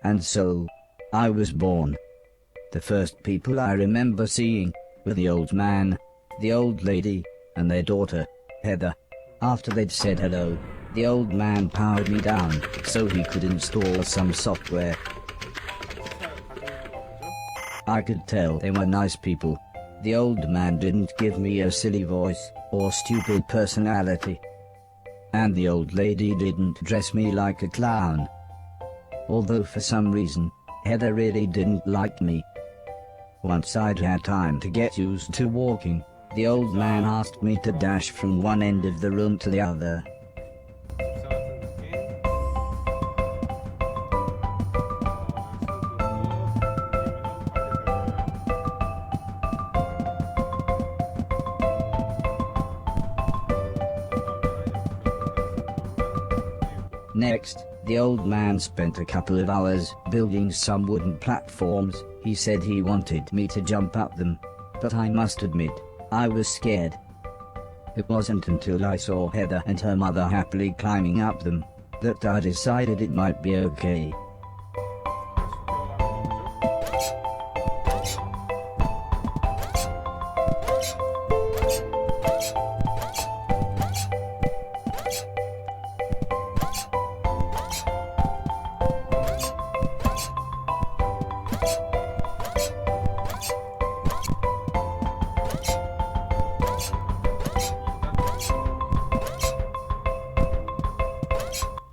And so, I was born. The first people I remember seeing were the old man, the old lady, and their daughter, Heather. After they'd said hello, the old man powered me down so he could install some software. I could tell they were nice people. The old man didn't give me a silly voice or stupid personality. And the old lady didn't dress me like a clown. Although for some reason, Heather really didn't like me. Once I'd had time to get used to walking, the old man asked me to dash from one end of the room to the other. Next, the old man spent a couple of hours building some wooden platforms. He said he wanted me to jump up them, but I must admit, I was scared. It wasn't until I saw Heather and her mother happily climbing up them that I decided it might be okay.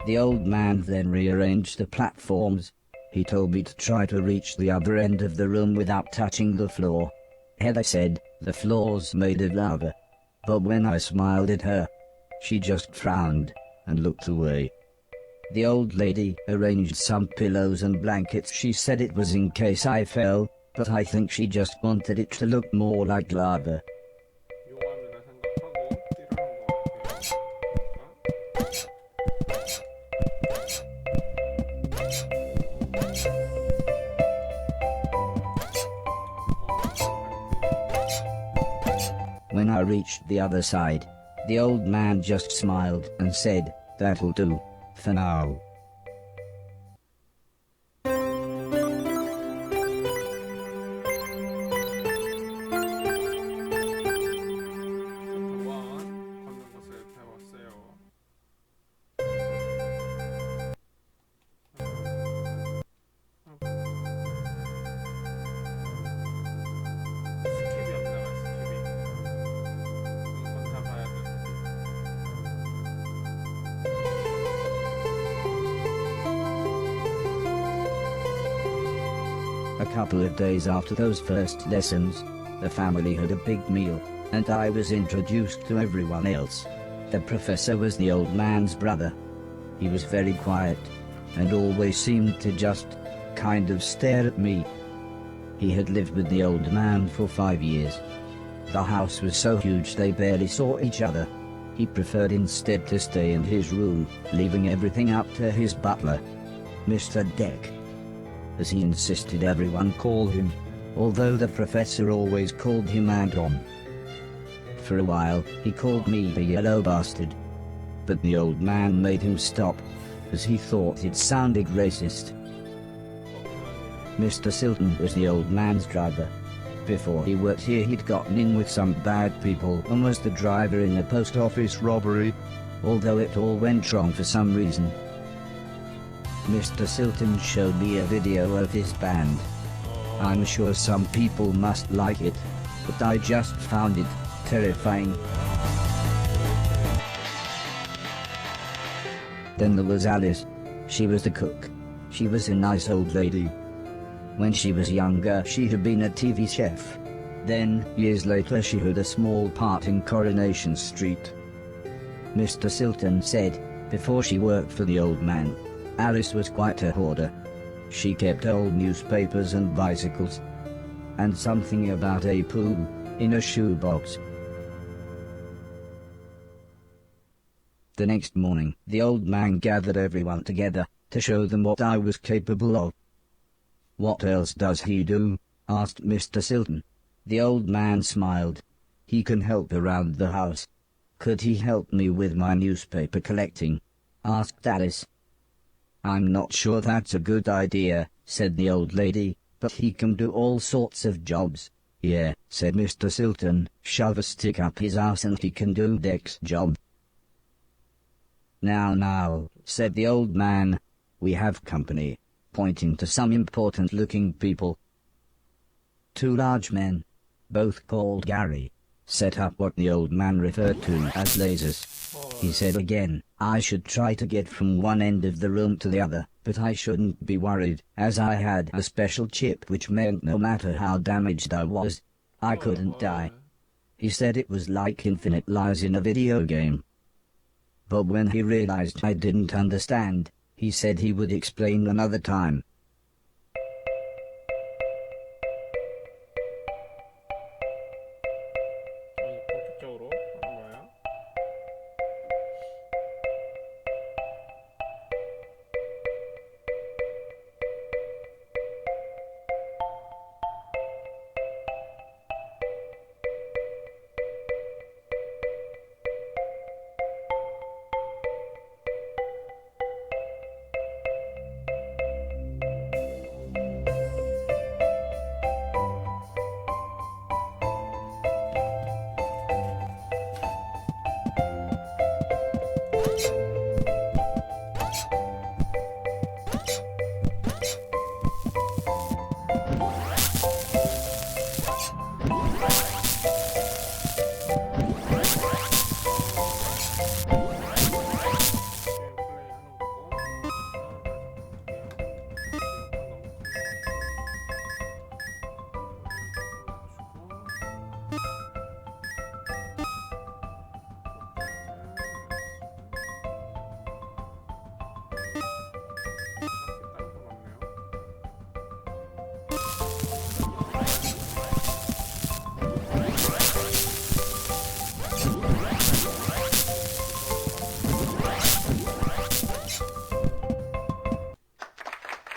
The old man then rearranged the platforms. He told me to try to reach the other end of the room without touching the floor. Heather said the floor's made of lava. But when I smiled at her, she just frowned and looked away. The old lady arranged some pillows and blankets. She said it was in case I fell, but I think she just wanted it to look more like lava. When I reached the other side, the old man just smiled and said, "That'll do, for now." couple of days after those first lessons, the family had a big meal, and I was introduced to everyone else. The professor was the old man's brother. He was very quiet, and always seemed to just kind of stare at me. He had lived with the old man for 5 years. The house was so huge they barely saw each other. He preferred instead to stay in his room, leaving everything up to his butler, Mr. Deck, as he insisted everyone call him, although the professor always called him Anton. For a while, he called me the yellow bastard, but the old man made him stop, as he thought it sounded racist. Mr. Silton was the old man's driver. Before he worked here, he'd gotten in with some bad people and was the driver in a post office robbery, although it all went wrong for some reason. Mr. Silton showed me a video of his band. I'm sure some people must like it, but I just found it terrifying. Then there was Alice. She was the cook. She was a nice old lady. When she was younger, she had been a TV chef. Then, years later, she had a small part in Coronation Street. Mr. Silton said, before she worked for the old man, Alice was quite a hoarder. She kept old newspapers and bicycles, and something about a poo in a shoebox. The next morning, the old man gathered everyone together to show them what I was capable of. "What else does he do?" asked Mr. Silton. The old man smiled. "He can help around the house." "Could he help me with my newspaper collecting?" asked Alice. "I'm not sure that's a good idea," said the old lady, "but he can do all sorts of jobs." "Yeah," said Mr. Silton, "shove a stick up his ass and he can do Deck's job." Now, said the old man, "we have company," pointing to some important-looking people. 2 large men, both called Gary, set up what the old man referred to as lasers. He said again, I should try to get from one end of the room to the other, but I shouldn't be worried, as I had a special chip which meant no matter how damaged I was, I couldn't die. He said it was like infinite lives in a video game. But when he realized I didn't understand, he said he would explain another time. 본격적으로 하는 거야?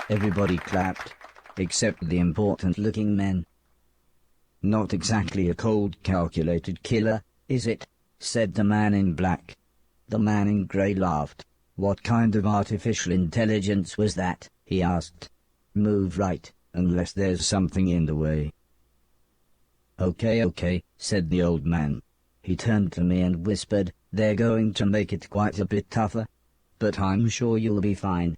Everybody clapped, except the important-looking men. "Not exactly a cold, calculated killer, is it?" said the man in black. The man in grey laughed. "What kind of artificial intelligence was that?" he asked. "Move right, unless there's something in the way." Okay, said the old man. He turned to me and whispered, "They're going to make it quite a bit tougher, but I'm sure you'll be fine."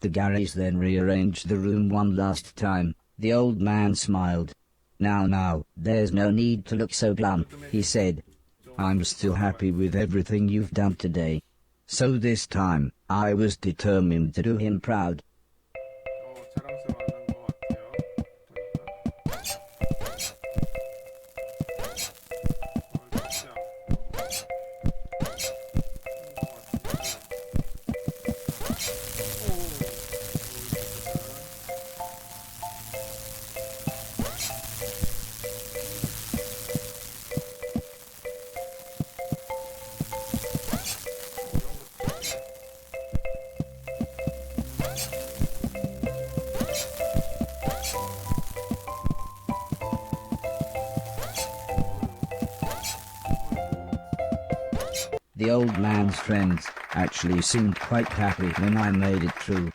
The Garys then rearranged the room one last time. The old man smiled. Now, there's no need to look so glum, he said. I'm still happy with everything you've done today. So this time, I was determined to do him proud. 자랑스러워하는 것 같아요. The old man's friends actually seemed quite happy when I made it through.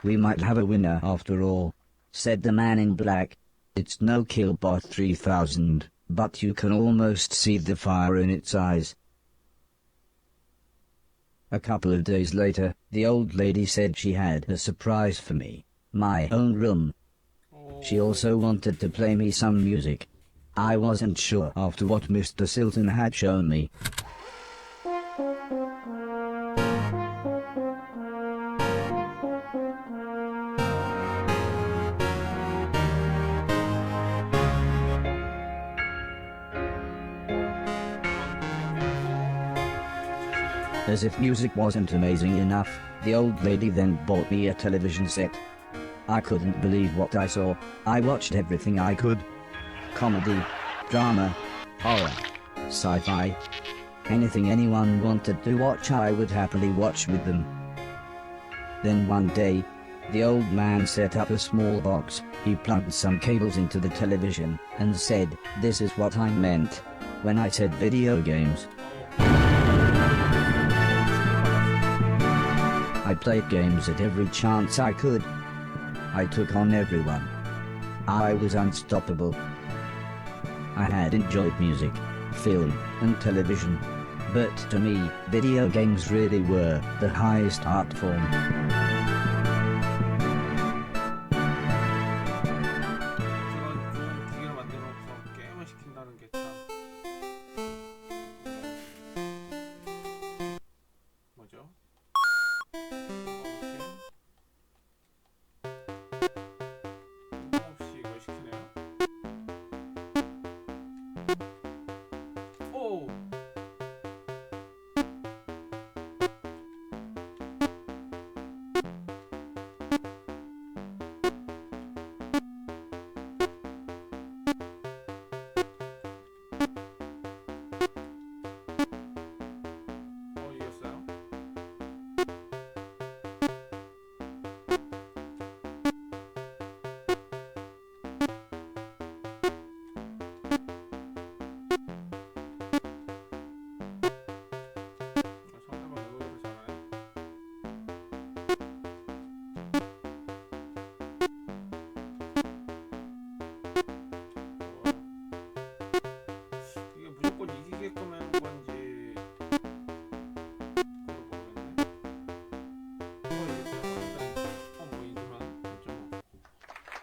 We might have a winner after all, said the man in black. It's no Killbot 3000, but you can almost see the fire in its eyes. A couple of days later, the old lady said she had a surprise for me. My own room. She also wanted to play me some music. I wasn't sure after what Mr. Silton had shown me. As if music wasn't amazing enough, the old lady then bought me a television set. I couldn't believe what I saw. I watched everything I could. Comedy, drama, horror, sci-fi. Anything anyone wanted to watch I would happily watch with them. Then one day, the old man set up a small box. He plugged some cables into the television and said, "This is what I meant when I said video games." I played games at every chance I could. I took on everyone. I was unstoppable. I had enjoyed music, film, and television. But to me, video games really were the highest art form.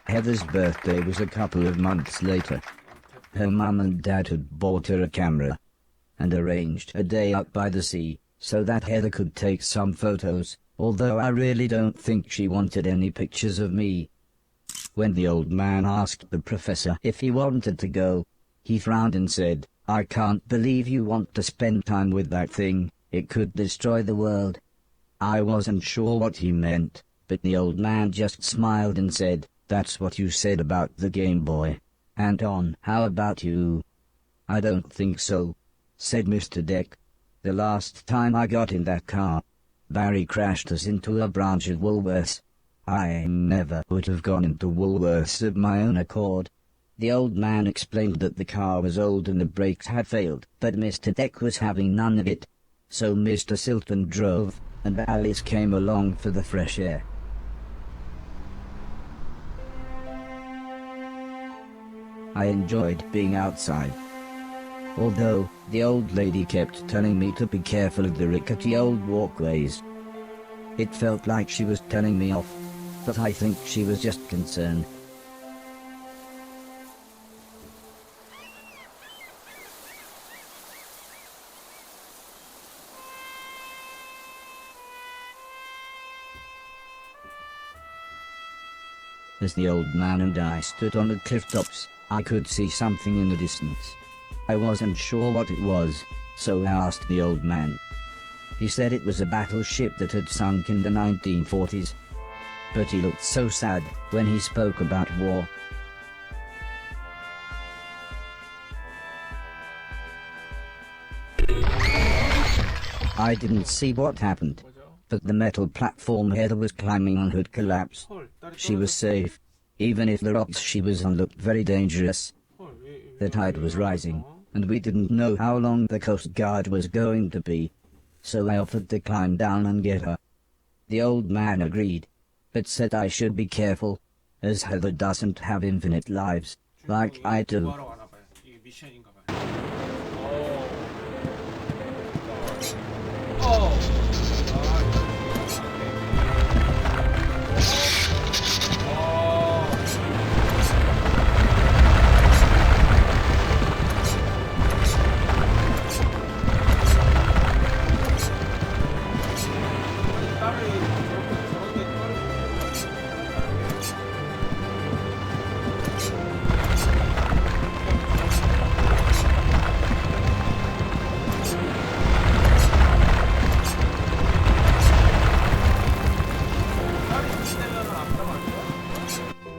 Heather's birthday was a couple of months later. Her mum and dad had bought her a camera and arranged a day out by the sea so that Heather could take some photos, although I really don't think she wanted any pictures of me. When the old man asked the professor if he wanted to go, he frowned and said, "I can't believe you want to spend time with that thing. It could destroy the world." I wasn't sure what he meant, but the old man just smiled and said, "That's what you said about the Game Boy. Anton, how about you?" "I don't think so," said Mr. Deck. "The last time I got in that car, Barry crashed us into a branch of Woolworths. I never would have gone into Woolworths of my own accord." The old man explained that the car was old and the brakes had failed, but Mr. Deck was having none of it. So Mr. Silton drove, and Alice came along for the fresh air. I enjoyed being outside. Although, the old lady kept telling me to be careful of the rickety old walkways. It felt like she was telling me off. but I think she was just concerned. As the old man and I stood on the cliff tops, I could see something in the distance. I wasn't sure what it was, so I asked the old man. He said it was a battleship that had sunk in the 1940s. But he looked so sad when he spoke about war. I didn't see what happened, but the metal platform Heather was climbing on had collapsed. She was safe, even if the rocks she was on looked very dangerous. The tide was rising, and we didn't know how long the Coast Guard was going to be, so I offered to climb down and get her. The old man agreed, but said I should be careful, as Heather doesn't have infinite lives, like I do.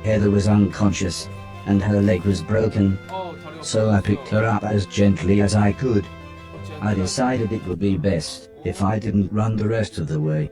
Heather was unconscious, and her leg was broken, so I picked her up as gently as I could. I decided it would be best if I didn't run the rest of the way.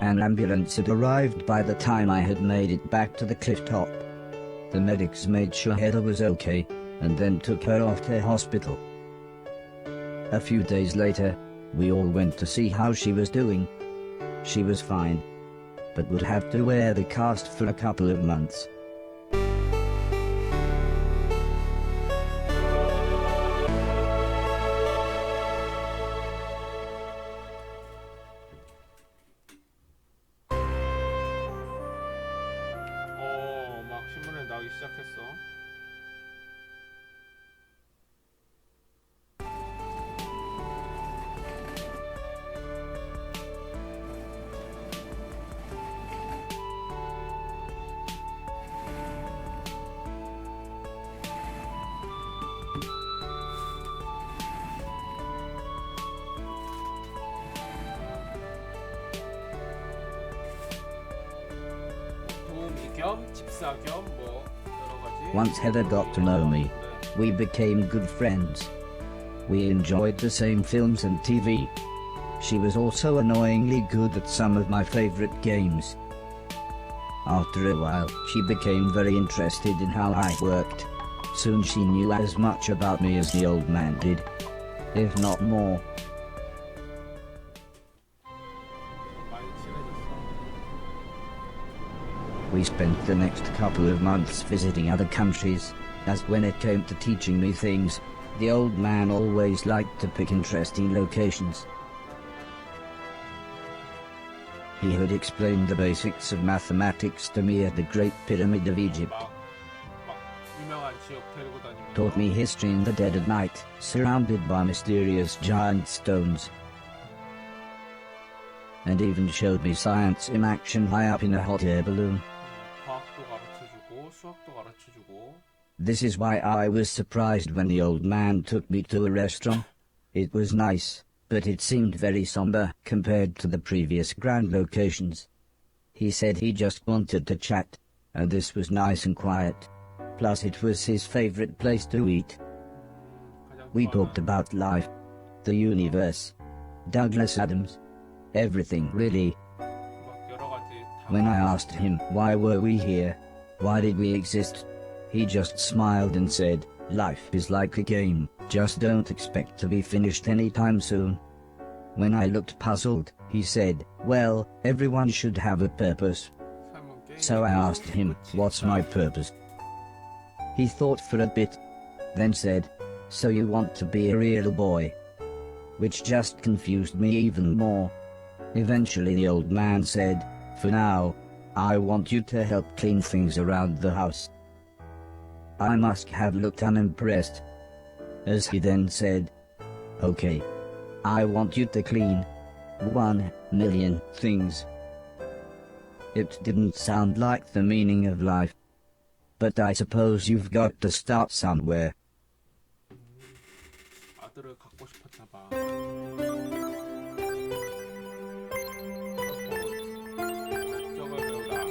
An ambulance had arrived by the time I had made it back to the cliff top. The medics made sure Heather was okay, and then took her off to hospital. A few days later, we all went to see how she was doing. She was fine, but would have to wear the cast for a couple of months. 막 신문에 나오기 시작했어. Once Heather got to know me, we became good friends. We enjoyed the same films and TV. She was also annoyingly good at some of my favorite games. After a while, she became very interested in how I worked. Soon she knew as much about me as the old man did, if not more. We spent the next couple of months visiting other countries, as when it came to teaching me things, the old man always liked to pick interesting locations. He had explained the basics of mathematics to me at the Great Pyramid of Egypt. Taught me history in the dead of night, surrounded by mysterious giant stones. And even showed me science in action high up in a hot air balloon. This is why I was surprised when the old man took me to a restaurant. It was nice, but it seemed very somber compared to the previous grand locations. He said he just wanted to chat, and this was nice and quiet. Plus it was his favorite place to eat. We talked about life, the universe, Douglas Adams, everything really. 막 여러 가지 When I asked him why were we here, why did we exist, he just smiled and said, life is like a game, just don't expect to be finished anytime soon. When I looked puzzled, he said, well, everyone should have a purpose. 삶은 게임. So I asked him, what's my purpose? He thought for a bit, then said, so you want to be a real boy? Which just confused me even more. Eventually the old man said, for now, I want you to help clean things around the house. I must have looked unimpressed, as he then said, okay, I want you to clean 1,000,000 things. It didn't sound like the meaning of life, but I suppose you've got to start somewhere. 아들을 갖고 싶었나 봐. 적을 배우다.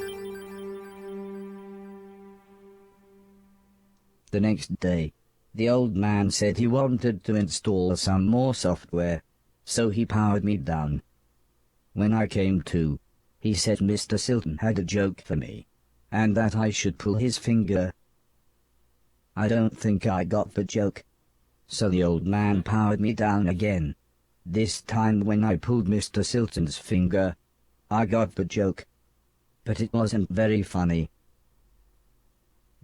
The next day, the old man said he wanted to install some more software, so he powered me down. When I came to, he said Mr. Silton had a joke for me, and that I should pull his finger. I don't think I got the joke, so the old man powered me down again. This time when I pulled Mr. Silton's finger, I got the joke, but it wasn't very funny.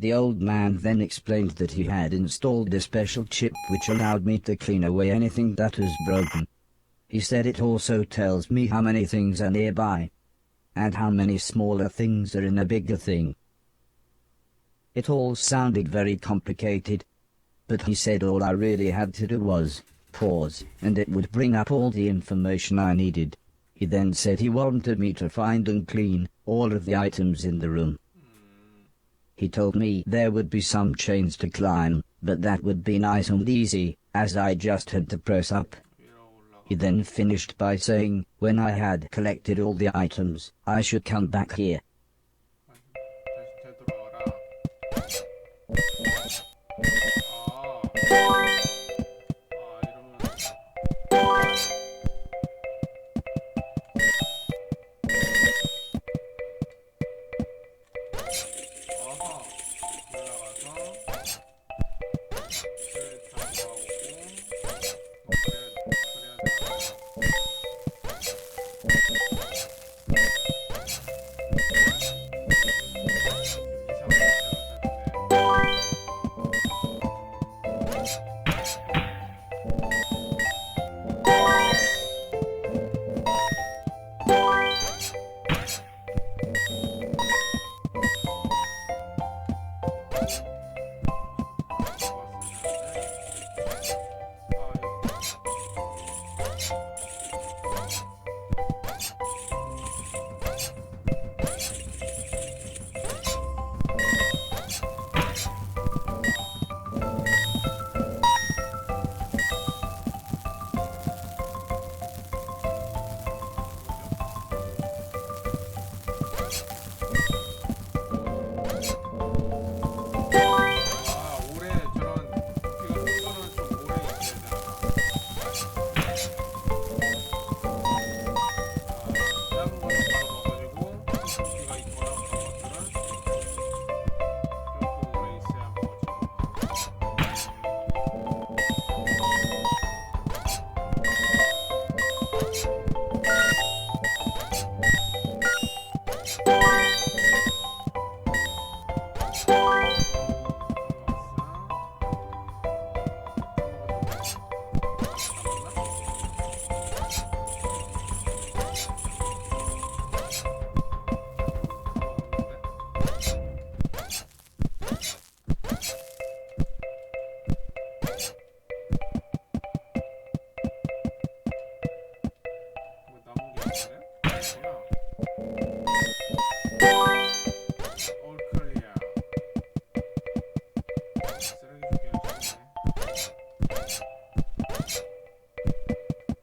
The old man then explained that he had installed a special chip which allowed me to clean away anything that was broken. He said it also tells me how many things are nearby, and how many smaller things are in a bigger thing. It all sounded very complicated, but he said all I really had to do was pause, and it would bring up all the information I needed. He then said he wanted me to find and clean all of the items in the room. He told me there would be some chains to climb, but that would be nice and easy, as I just had to press up. He then finished by saying, when I had collected all the items, I should come back here. 다시 되돌아와라.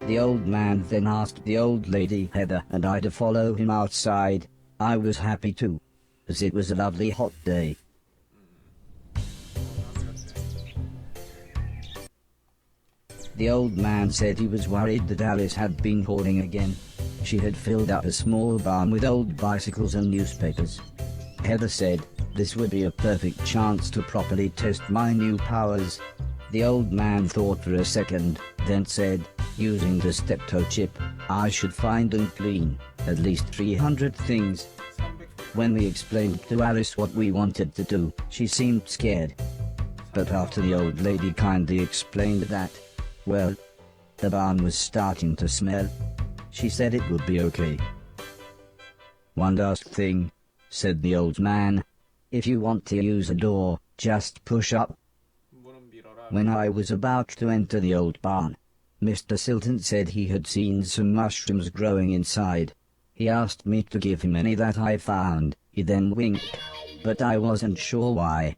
The old man then asked the old lady Heather and I to follow him outside. I was happy too, as it was a lovely hot day. The old man said he was worried that Alice had been hoarding again. She had filled up a small barn with old bicycles and newspapers. Heather said, this would be a perfect chance to properly test my new powers. The old man thought for a second, then said, using the steptoe chip, I should find and clean at least 300 things. When we explained to Alice what we wanted to do, she seemed scared. But after the old lady kindly explained that, well, the barn was starting to smell, she said it would be okay. One last thing, said the old man. If you want to use a door, just push up. When I was about to enter the old barn, Mr. Silton said he had seen some mushrooms growing inside. He asked me to give him any that I found. He then winked, but I wasn't sure why.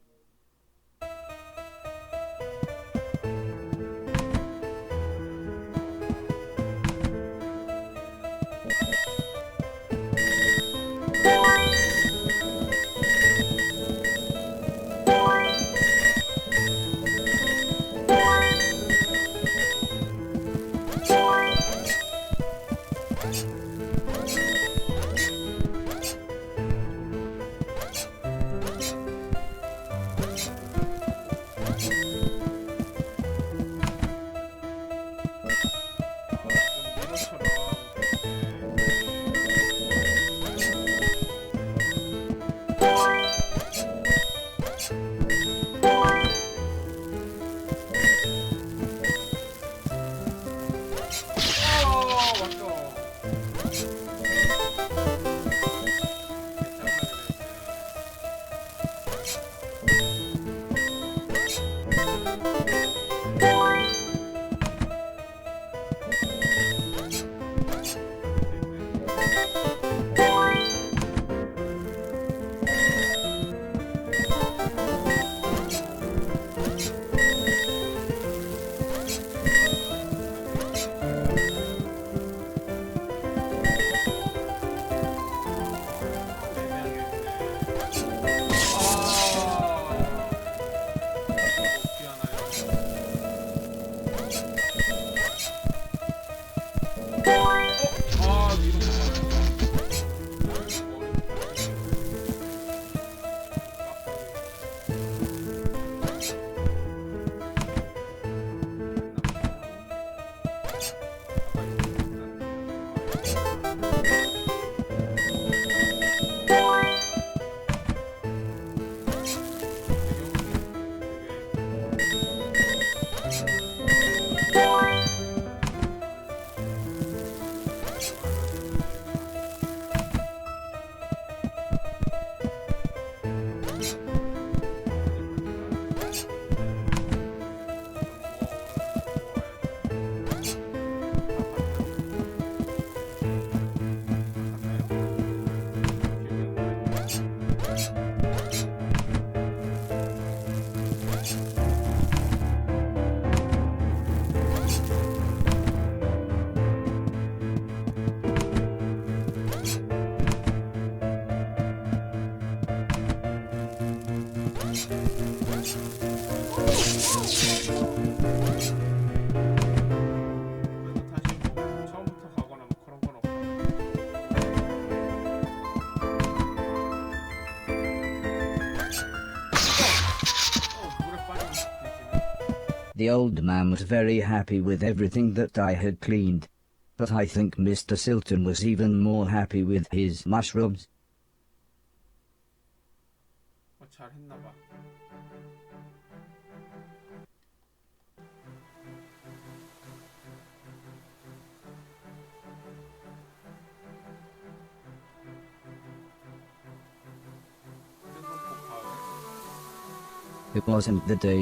The old man was very happy with everything that I had cleaned. But I think Mr. Silton was even more happy with his mushrooms. 잘했나 봐. It wasn't the day